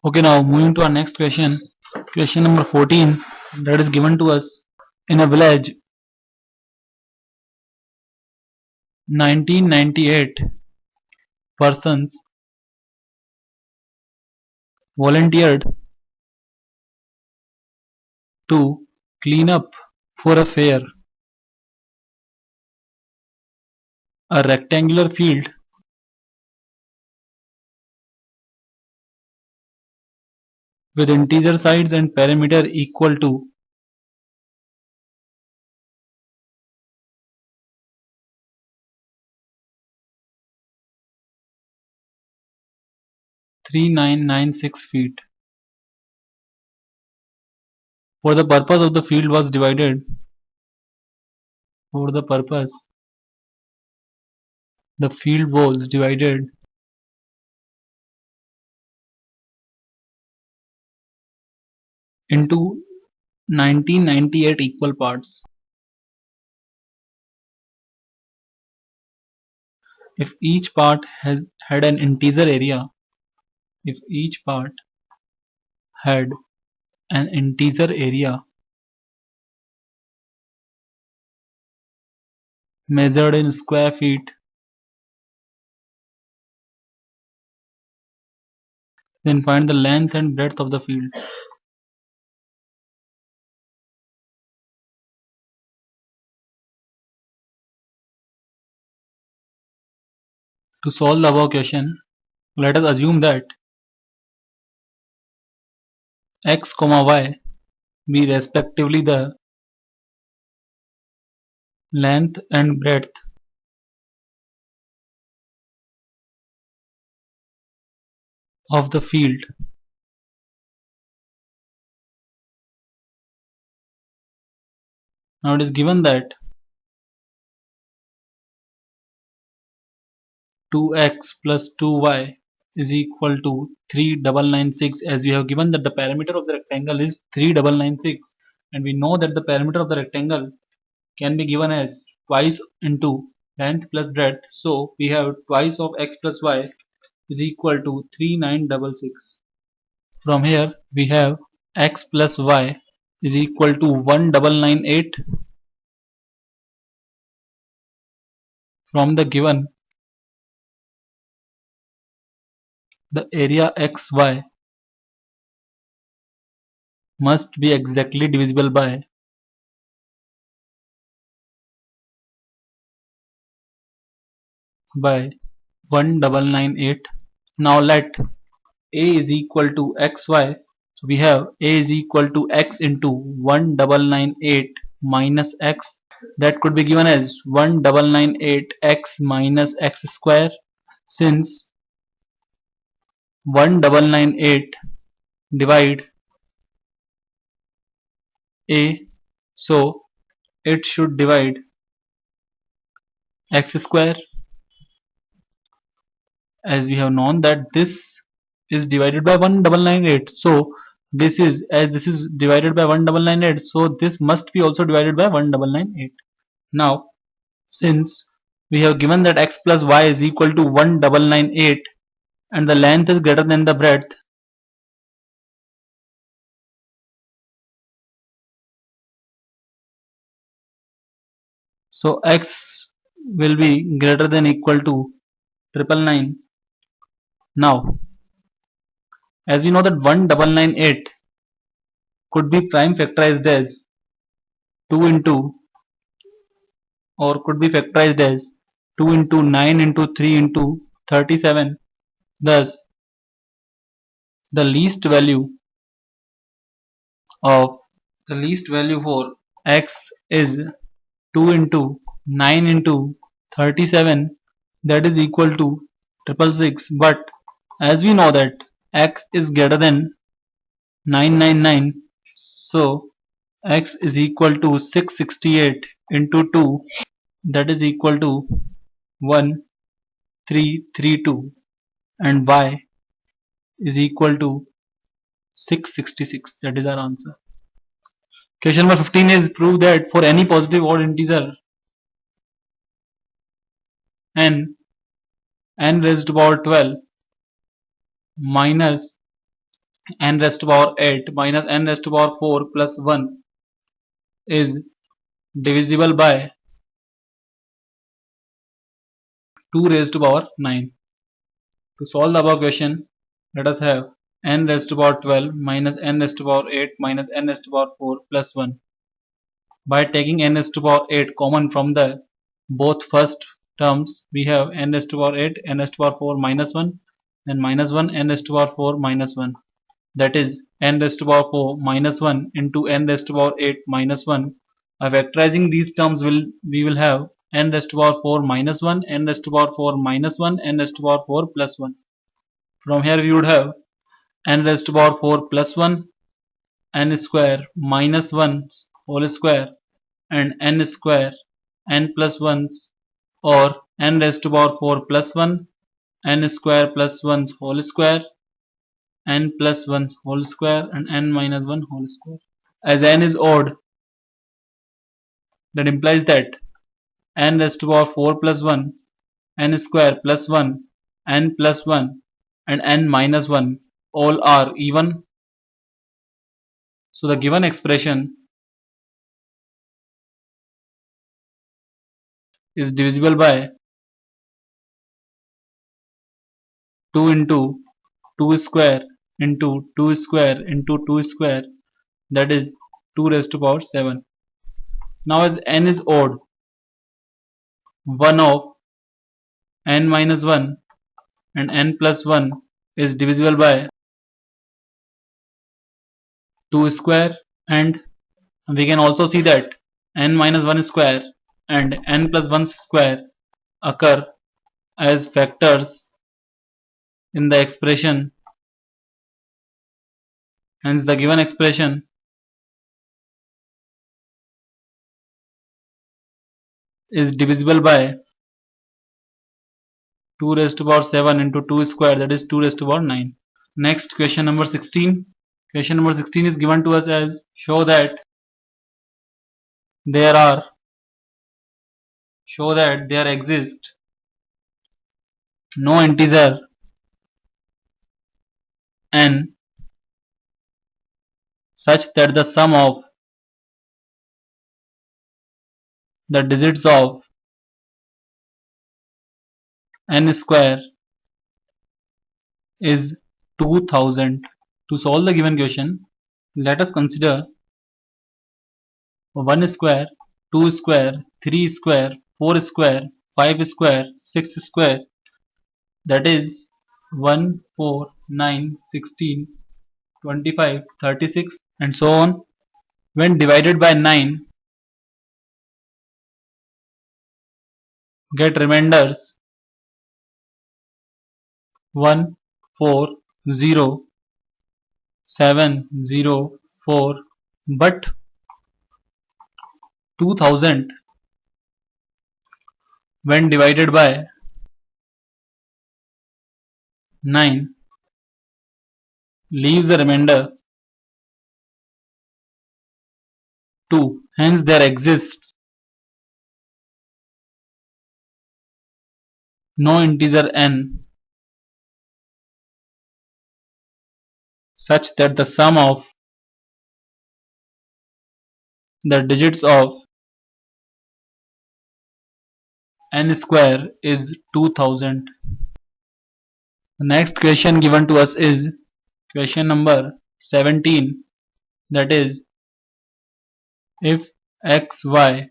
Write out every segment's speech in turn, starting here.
Okay, now moving to our next question. Question number 14, that is given to us. In a village, 1998 persons volunteered to clean up for a fair a rectangular field with integer sides and perimeter equal to 3996 feet. For the purpose of the field was divided for the purpose the field was divided into 1998 equal parts. If each part had an integer area, if each part had an integer area measured in square feet, then find the length and breadth of the field. To solve the above question, let us assume that x, y be respectively the length and breadth of the field. Now it is given that 2x plus 2y is equal to 3996, as we have given that the perimeter of the rectangle is 3996, and we know that the perimeter of the rectangle can be given as twice into length plus breadth. So we have twice of x plus y is equal to 3966. From here we have x plus y is equal to 1998. From the given, the area xy must be exactly divisible by 1998. Now let a is equal to xy. So we have a is equal to x into 1998 minus x. That could be given as 1998x minus x square, since 1998 divide a, so it should divide x square, as we have known that this is divided by 1998. So this is, as this is divided by 1998, so this must be also divided by 1998. Now since we have given that x plus y is equal to 1998 and the length is greater than the breadth, so x will be greater than equal to 999. Now as we know that 1998 could be prime factorized as 2 into, or could be factorized as 2 into 9 into 3 into 37. Thus the least value of the least value for x is 2 into 9 into 37, that is equal to 666. But as we know that x is greater than 999, so x is equal to 668 into 2, that is equal to 1332, and y is equal to 666. That is our answer. Question number 15 is prove that for any positive odd integer n, n raised to power 12 minus n raised to power 8 minus n raised to power 4 plus 1 is divisible by 2 raised to power 9. To solve the above question, let us have n raised to power 12 minus n raised to power 8 minus n raised to power 4 plus 1. By taking n raised to power 8 common from the both first terms, we have n raised to power 8, n raised to power 4 minus 1, then minus 1, n raised to power 4 minus 1. That is n raised to power 4 minus 1 into n raised to power 8 minus 1. By factorizing these terms, we will have n raised to power 4 minus 1, n raised to power 4 minus 1, n raised to power 4 plus 1. From here we would have n raised to power 4 plus 1, n square minus 1 whole square, and n square n plus 1 or n raised to power 4 plus 1, n square plus 1 whole square, n plus 1 whole square, and n minus 1 whole square. As n is odd, that implies that n raised to power 4 plus 1, n square plus 1, n plus 1, and n minus 1 all are even. So the given expression is divisible by 2 into 2 square into 2 square into 2 square, that is 2 raised to power 7. Now as n is odd, 1 of n minus 1 and n plus 1 is divisible by 2 square, and we can also see that n minus 1 square and n plus 1 square occur as factors in the expression. Hence the given expression is divisible by 2 raised to power 7 into 2 square, that is 2 raised to power 9. Next, question number 16. Question number 16 is given to us as show that there exists no integer n such that the sum of the digits of n square is 2000. To solve the given question, let us consider 1 square, 2 square, 3 square, 4 square, 5 square, 6 square, that is 1, 4, 9, 16, 25, 36, and so on. When divided by 9, get remainders 1, 4, 0, 7, 0, 4, but 2000 when divided by 9 leaves a remainder 2. Hence there exists no integer n such that the sum of the digits of n square is 2000. The next question given to us is question number 17, that is if x, y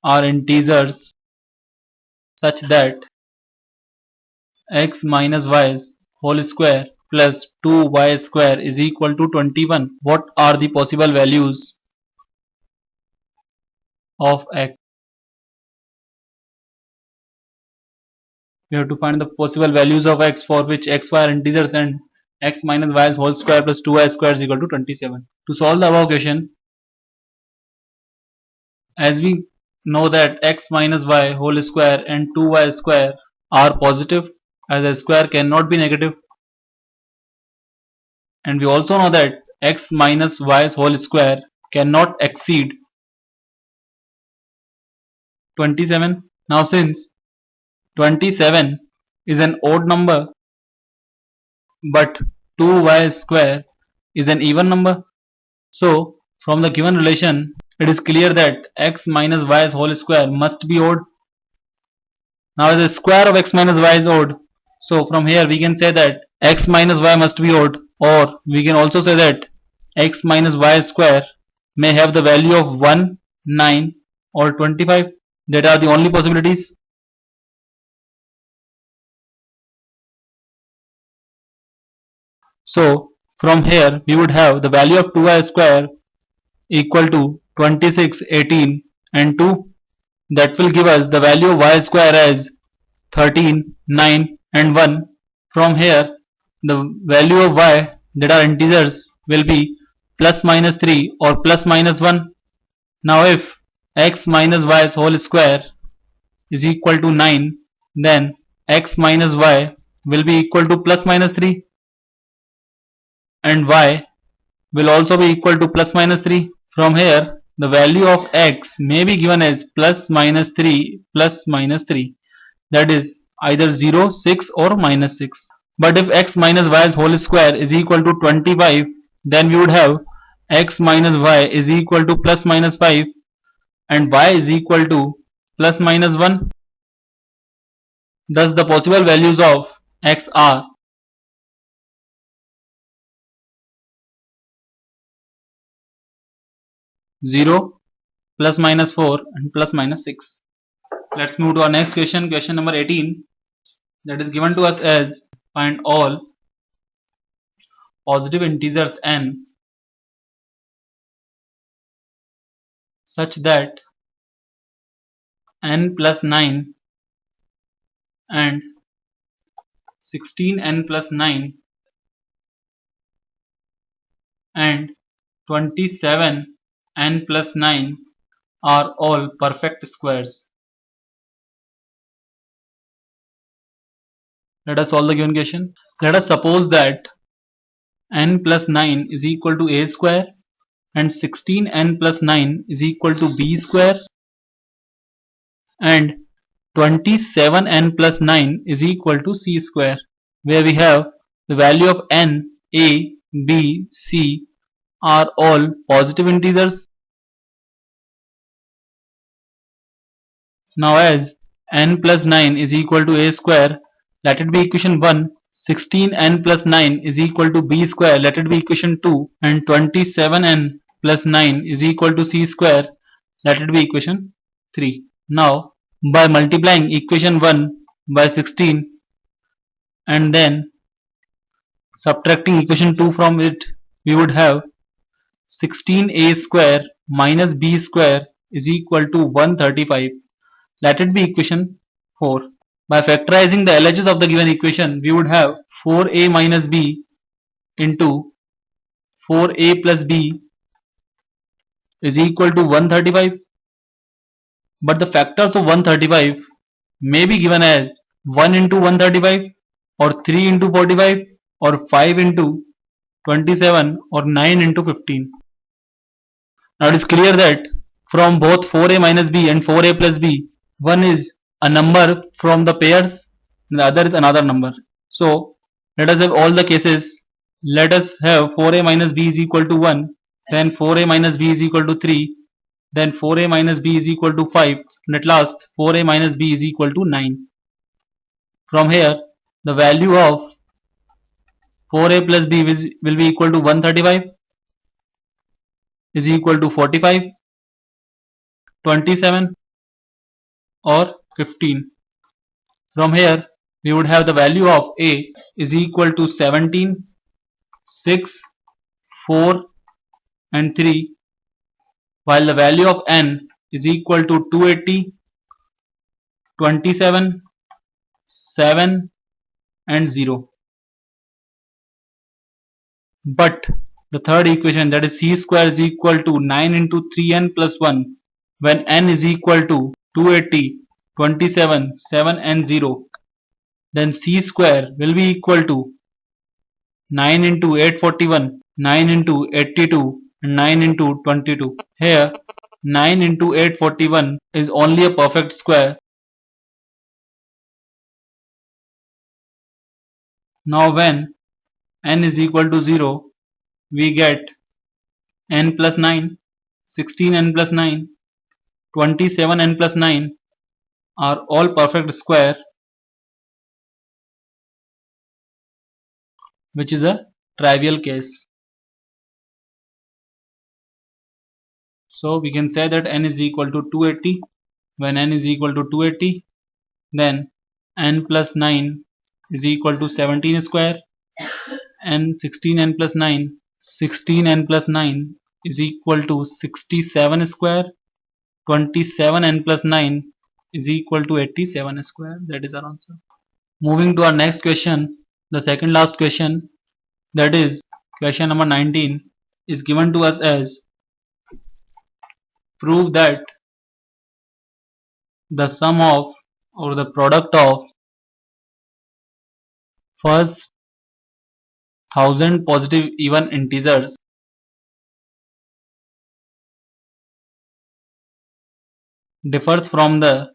are integers such that x minus y whole square plus 2y square is equal to 21, what are the possible values of x? We have to find the possible values of x for which x, y are integers and x minus y whole square plus 2y square is equal to 27. To solve the above question, as we know that x minus y whole square and 2y square are positive, as a square cannot be negative, and we also know that x minus y whole square cannot exceed 27. Now since 27 is an odd number but 2y square is an even number. So from the given relation, it is clear that x minus y whole square must be odd. Now the square of x minus y is odd. So from here we can say that x minus y must be odd, or we can also say that x minus y square may have the value of 1, 9 or 25. That are the only possibilities. So from here we would have the value of 2y square equal to 26, 18 and 2. That will give us the value of y square as 13, 9 and 1. From here the value of y that are integers will be plus minus 3 or plus minus 1. Now if x minus y whole square is equal to 9, then x minus y will be equal to plus minus 3 and y will also be equal to plus minus 3. From here the value of x may be given as plus minus 3 plus minus 3, that is either 0, 6 or minus 6. But if x minus y whole square is equal to 25, then we would have x minus y is equal to plus minus 5 and y is equal to plus minus 1. Thus the possible values of x are 0, plus minus 4 and plus minus 6. Let's move to our next question, question number 18, that is given to us as find all positive integers n such that n plus 9 and 16n plus 9 and 27n plus 9 are all perfect squares. Let us solve the given question. Let us suppose that n plus 9 is equal to a square and 16n plus 9 is equal to b square and 27n plus 9 is equal to c square, where we have the value of n, a, b, c are all positive integers. Now as n plus 9 is equal to a square, let it be equation 1. 16n plus 9 is equal to b square, let it be equation 2. And 27n plus 9 is equal to c square, let it be equation 3. Now by multiplying equation 1 by 16 and then subtracting equation 2 from it, we would have 16a square minus b square is equal to 135. Let it be equation 4. By factorizing the LHS of the given equation, we would have 4a minus b into 4a plus b is equal to 135. But the factors of 135 may be given as 1 into 135 or 3 into 45 or 5 into 27 or 9 into 15. Now it is clear that from both 4a minus b and 4a plus b, one is a number from the pairs and the other is another number. So let us have all the cases. Let us have 4a minus b is equal to 1, then 4a minus b is equal to 3, then 4a minus b is equal to 5, and at last 4a minus b is equal to 9. From here the value of 4a plus b will be equal to 135 is equal to 45, 27 or 15. From here we would have the value of a is equal to 17, 6, 4 and 3, while the value of n is equal to 280, 27, 7 and 0. But the third equation, that is c square is equal to 9 into 3n plus 1, when n is equal to 280, 27, 7 and 0, then c square will be equal to 9 into 841, 9 into 82 and 9 into 22. Here 9 into 841 is only a perfect square. Now when n is equal to 0, we get n plus 9, 16n plus 9, 27n plus 9 are all perfect square, which is a trivial case. So we can say that n is equal to 280. When n is equal to 280, then n plus 9 is equal to 17 square, and 16n plus 9, 16n plus 9 is equal to 67 square, 27n plus 9 is equal to 87 square. That is our answer. Moving to our next question, the second last question, that is question number 19, is given to us as prove that the sum of or the product of first 1000 positive even integers differs from the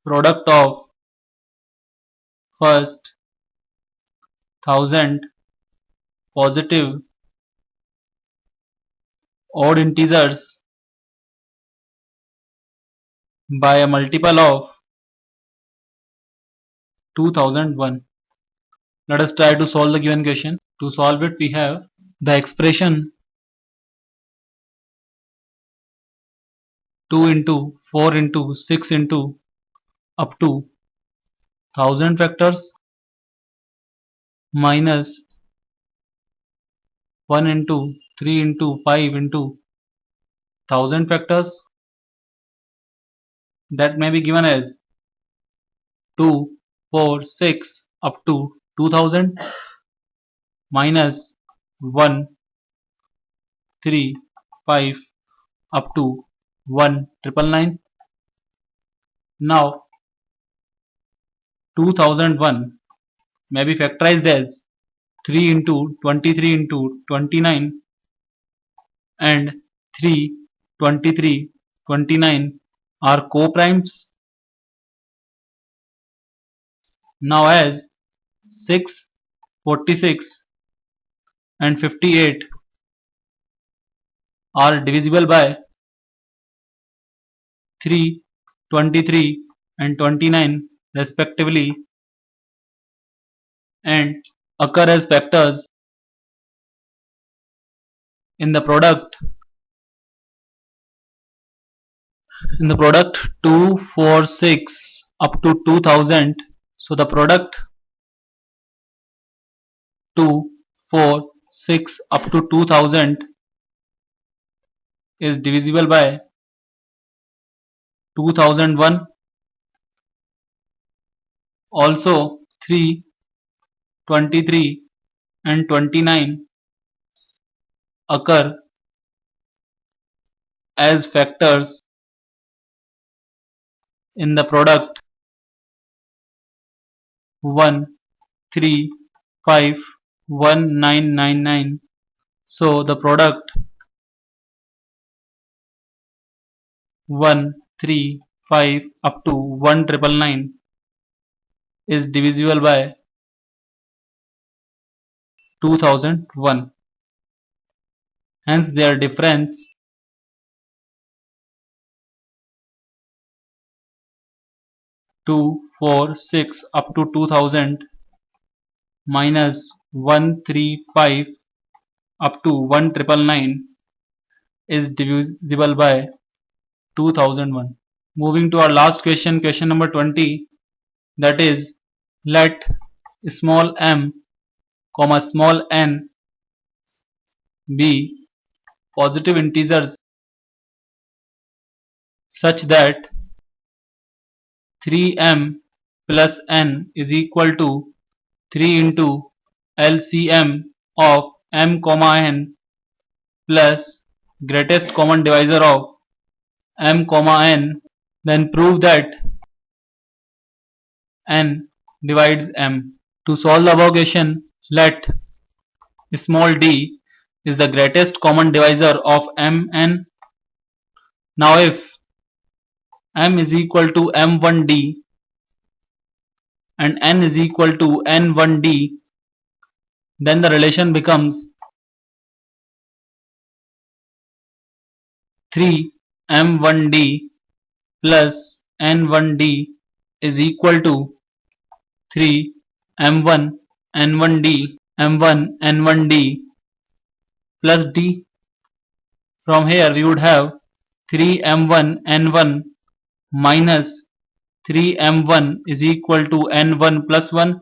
product of first 1000 positive odd integers by a multiple of 2001. Let us try to solve the given question. To solve it, we have the expression 2 into 4 into 6 into up to 1000 factors minus 1 into 3 into 5 into 1000 factors, that may be given as 2, 4, 6 up to 2000 minus 1, 3, 5 up to 1,999. Now 2001 may be factorized as 3 into 23 into 29 and 3, 23, 29 are co-primes. Now as 6, 46 and 58 are divisible by 3, 23 and 29 respectively and occur as factors in the product 2, 4, 6 up to 2000. So the product 2, 4, 6 up to 2000 is divisible by 2001. Also 3, 23 and 29 occur as factors in the product 1, 3, 5, 1999. So the product 1, 3, 5 up to 1999 is divisible by 2001. Hence their difference two, 4, 6 up to 2000 minus 1, 3, 5 up to 1999 is divisible by 2001. Moving to our last question, question number 20, that is let small m comma small n be positive integers such that 3m plus n is equal to 3 into LCM of m comma n plus greatest common divisor of m comma n, then prove that n divides m. To solve the above question, let small d is the greatest common divisor of mn. Now if m is equal to m1d and n is equal to n1d, then the relation becomes 3m1d plus n1d is equal to 3m1 n1d m1 n1d plus d. From here we would have 3m1 n1 minus 3m1 is equal to n1 plus 1.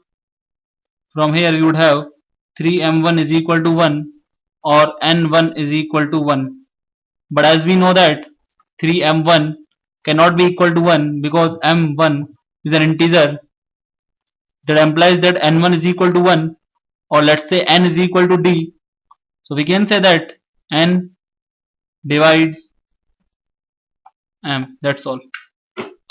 From here we would have 3m1 is equal to 1 or n1 is equal to 1. But as we know that 3m1 cannot be equal to 1 because m1 is an integer, that implies that n1 is equal to 1, or let's say n is equal to d. So we can say that n divides m. That's all.